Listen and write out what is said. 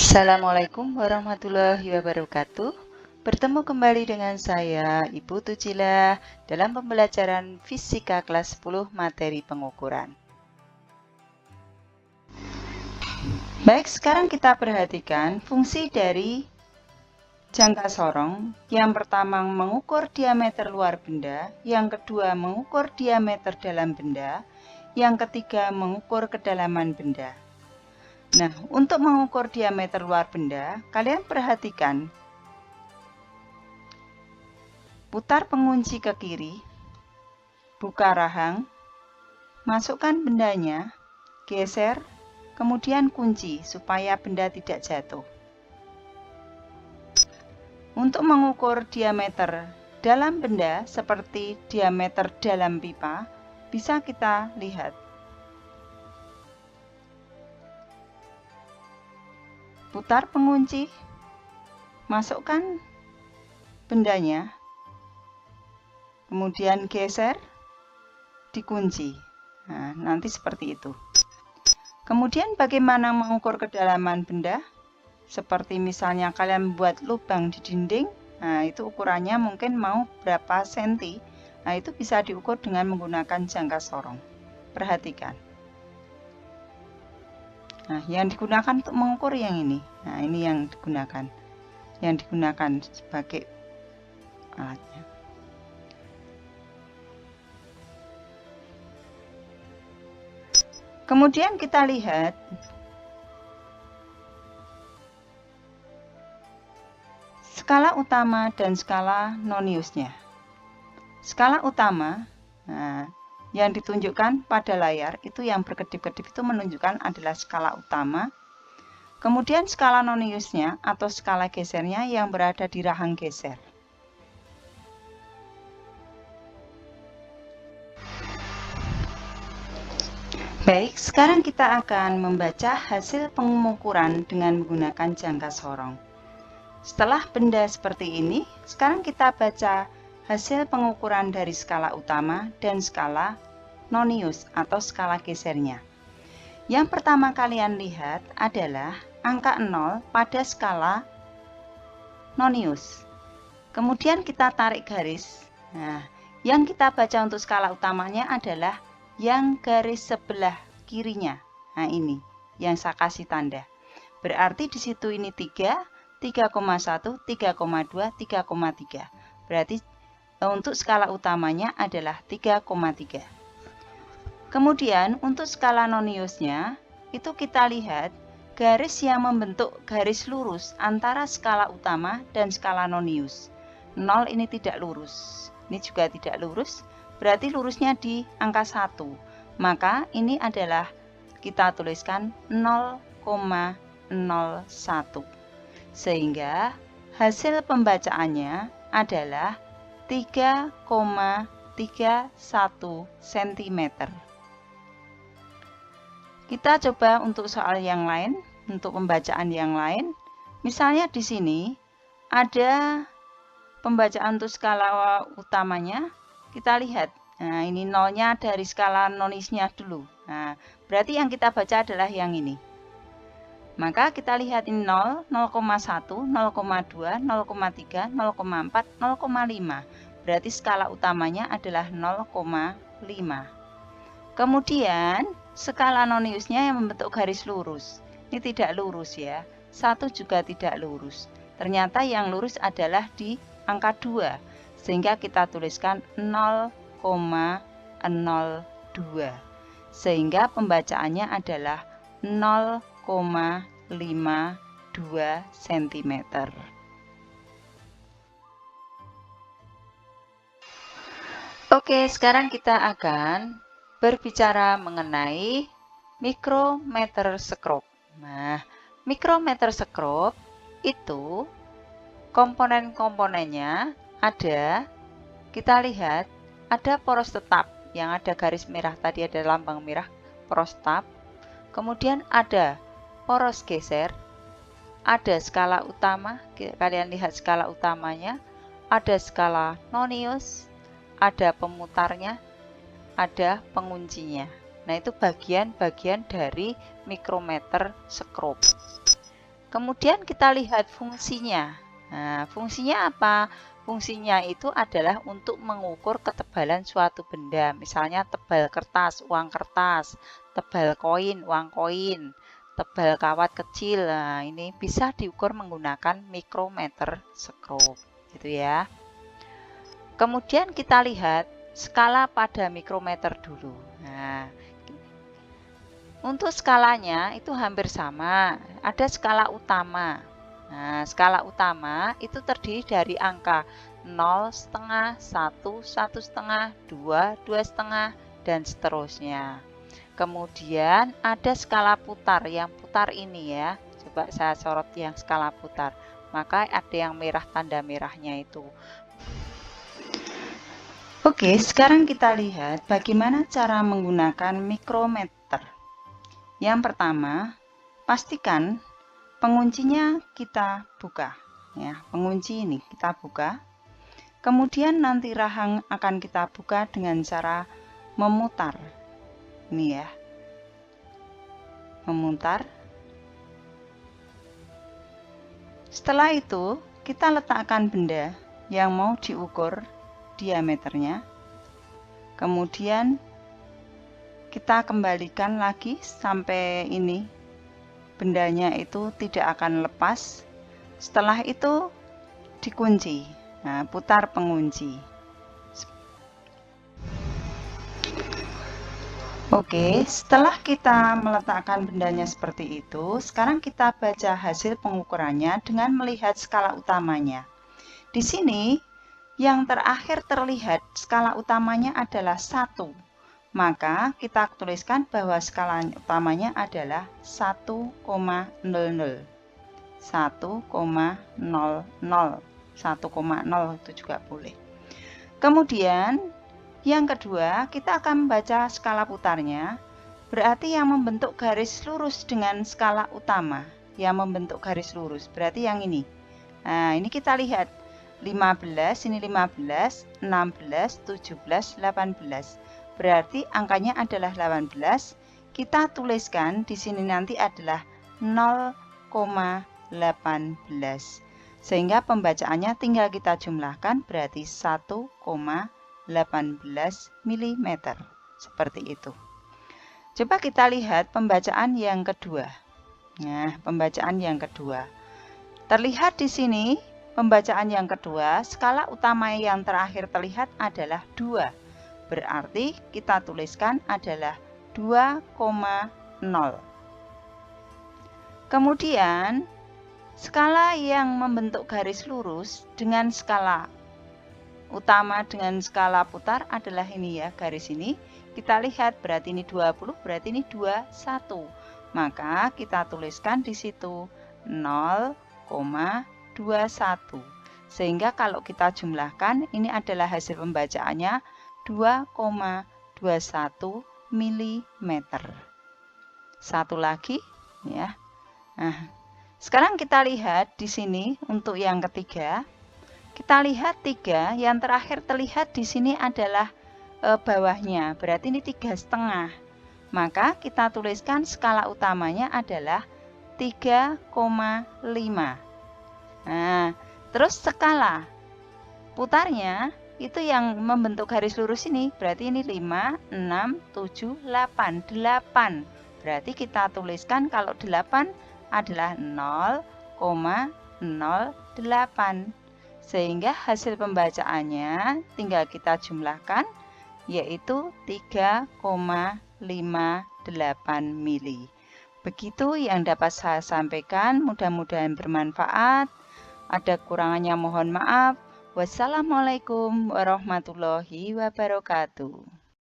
Assalamualaikum warahmatullahi wabarakatuh. Bertemu kembali dengan saya, Ibu Tujila, dalam pembelajaran Fisika kelas 10 materi pengukuran. Baik, sekarang kita perhatikan fungsi dari jangka sorong. Yang pertama mengukur diameter luar benda, yang kedua mengukur diameter dalam benda, yang ketiga mengukur kedalaman benda. Nah, untuk mengukur diameter luar benda, kalian perhatikan. Putar pengunci ke kiri, buka rahang, masukkan bendanya, geser, kemudian kunci supaya benda tidak jatuh. Untuk mengukur diameter dalam benda seperti diameter dalam pipa, bisa kita lihat. Putar pengunci, masukkan bendanya, kemudian geser, dikunci. Nah, nanti seperti itu. Kemudian bagaimana mengukur kedalaman benda? Seperti misalnya kalian membuat lubang di dinding, nah itu ukurannya mungkin mau berapa senti. Nah itu bisa diukur dengan menggunakan jangka sorong. Perhatikan. Nah yang digunakan untuk mengukur yang ini. Nah ini yang digunakan. Yang digunakan sebagai alatnya. Kemudian kita lihat skala utama dan skala noniusnya. Skala utama, nah, yang ditunjukkan pada layar itu yang berkedip-kedip itu menunjukkan adalah skala utama. Kemudian skala noniusnya atau skala gesernya yang berada di rahang geser. Baik, sekarang kita akan membaca hasil pengukuran dengan menggunakan jangka sorong. Setelah benda seperti ini, sekarang kita baca hasil pengukuran dari skala utama dan skala nonius atau skala gesernya. Yang pertama kalian lihat adalah angka 0 pada skala nonius. Kemudian kita tarik garis. Nah, yang kita baca untuk skala utamanya adalah yang garis sebelah kirinya. Nah, ini yang saya kasih tanda. Berarti di situ ini 3, 3,1, 3,2, 3,3. Berarti untuk skala utamanya adalah 3,3. Kemudian untuk skala noniusnya itu kita lihat garis yang membentuk garis lurus antara skala utama dan skala nonius. 0 ini tidak lurus. Ini juga tidak lurus. Berarti lurusnya di angka 1. Maka ini adalah kita tuliskan 0,01. Sehingga hasil pembacaannya adalah 3,31 cm. Kita coba untuk soal yang lain, untuk pembacaan yang lain. Misalnya di sini ada pembacaan untuk skala utamanya. Kita lihat. Nah, ini nolnya dari skala nonisnya dulu. Nah, berarti yang kita baca adalah yang ini. Maka kita lihat ini 0, 0,1, 0,2, 0,3, 0,4, 0,5. Berarti skala utamanya adalah 0,5. Kemudian skala noniusnya yang membentuk garis lurus. Ini tidak lurus ya. 1 juga tidak lurus. Ternyata yang lurus adalah di angka 2. Sehingga kita tuliskan 0,02. Sehingga pembacaannya adalah 0,52 cm. Oke, sekarang kita akan berbicara mengenai mikrometer skop. Nah, mikrometer skop itu komponen-komponennya ada, kita lihat ada poros tetap yang ada garis merah tadi, ada lambang merah poros tetap. Kemudian ada poros geser, ada skala utama, kalian lihat skala utamanya, ada skala nonius, ada pemutarnya, ada penguncinya. Nah, itu bagian-bagian dari mikrometer skop. Kemudian kita lihat fungsinya. Nah, fungsinya apa? Fungsinya itu adalah untuk mengukur ketebalan suatu benda. Misalnya tebal kertas, uang kertas, tebal koin, uang koin, tebal kawat kecil. Nah, ini bisa diukur menggunakan mikrometer scope, gitu ya. Kemudian kita lihat skala pada mikrometer dulu. Nah, untuk skalanya itu hampir sama. Ada skala utama. Nah, skala utama itu terdiri dari angka 0,5, 1, 1,5, 2, 2,5, dan seterusnya. Kemudian ada skala putar, yang putar ini ya. Coba saya sorot yang skala putar. Maka ada yang merah, tanda merahnya itu. Oke, sekarang kita lihat bagaimana cara menggunakan mikrometer. Yang pertama, pastikan penguncinya kita buka. Ya, pengunci ini kita buka. Kemudian nanti rahang akan kita buka dengan cara memutar. Ini ya. Memutar. Setelah itu, kita letakkan benda yang mau diukur diameternya. Kemudian kita kembalikan lagi sampai ini bendanya itu tidak akan lepas. Setelah itu dikunci. Nah, putar pengunci. Oke, setelah kita meletakkan bendanya seperti itu, sekarang kita baca hasil pengukurannya dengan melihat skala utamanya. Di sini yang terakhir terlihat skala utamanya adalah 1. Maka kita tuliskan bahwa skala utamanya adalah 1,00. 1,00. 1,0 itu juga boleh. Kemudian yang kedua, kita akan membaca skala putarnya. Berarti yang membentuk garis lurus dengan skala utama. Yang membentuk garis lurus, berarti yang ini. Nah, ini kita lihat. 15, ini 15, 16, 17, 18. Berarti angkanya adalah 18. Kita tuliskan di sini nanti adalah 0,18. Sehingga pembacaannya tinggal kita jumlahkan, berarti 1,18 mm. Seperti itu. Coba kita lihat pembacaan yang kedua. Nah, pembacaan yang kedua. Terlihat di sini pembacaan yang kedua, skala utama yang terakhir terlihat adalah 2. Berarti kita tuliskan adalah 2,0. Kemudian, skala yang membentuk garis lurus dengan skala utama dengan skala putar adalah ini ya, garis ini. Kita lihat berarti ini 20, berarti ini 21. Maka kita tuliskan di situ 0,21. Sehingga kalau kita jumlahkan, ini adalah hasil pembacaannya 2,21 mm. Satu lagi ya. Nah, sekarang kita lihat di sini untuk yang ketiga. Kita lihat 3, yang terakhir terlihat di sini adalah bawahnya, berarti ini 3,5. Maka kita tuliskan skala utamanya adalah 3,5. Nah, terus skala putarnya itu yang membentuk garis lurus ini, berarti ini 5, 6, 7, 8. 8. Berarti kita tuliskan kalau 8 adalah 0,08. Sehingga hasil pembacaannya tinggal kita jumlahkan, yaitu 3,58 mili. Begitu yang dapat saya sampaikan, mudah-mudahan bermanfaat. Ada kurangannya mohon maaf. Wassalamualaikum warahmatullahi wabarakatuh.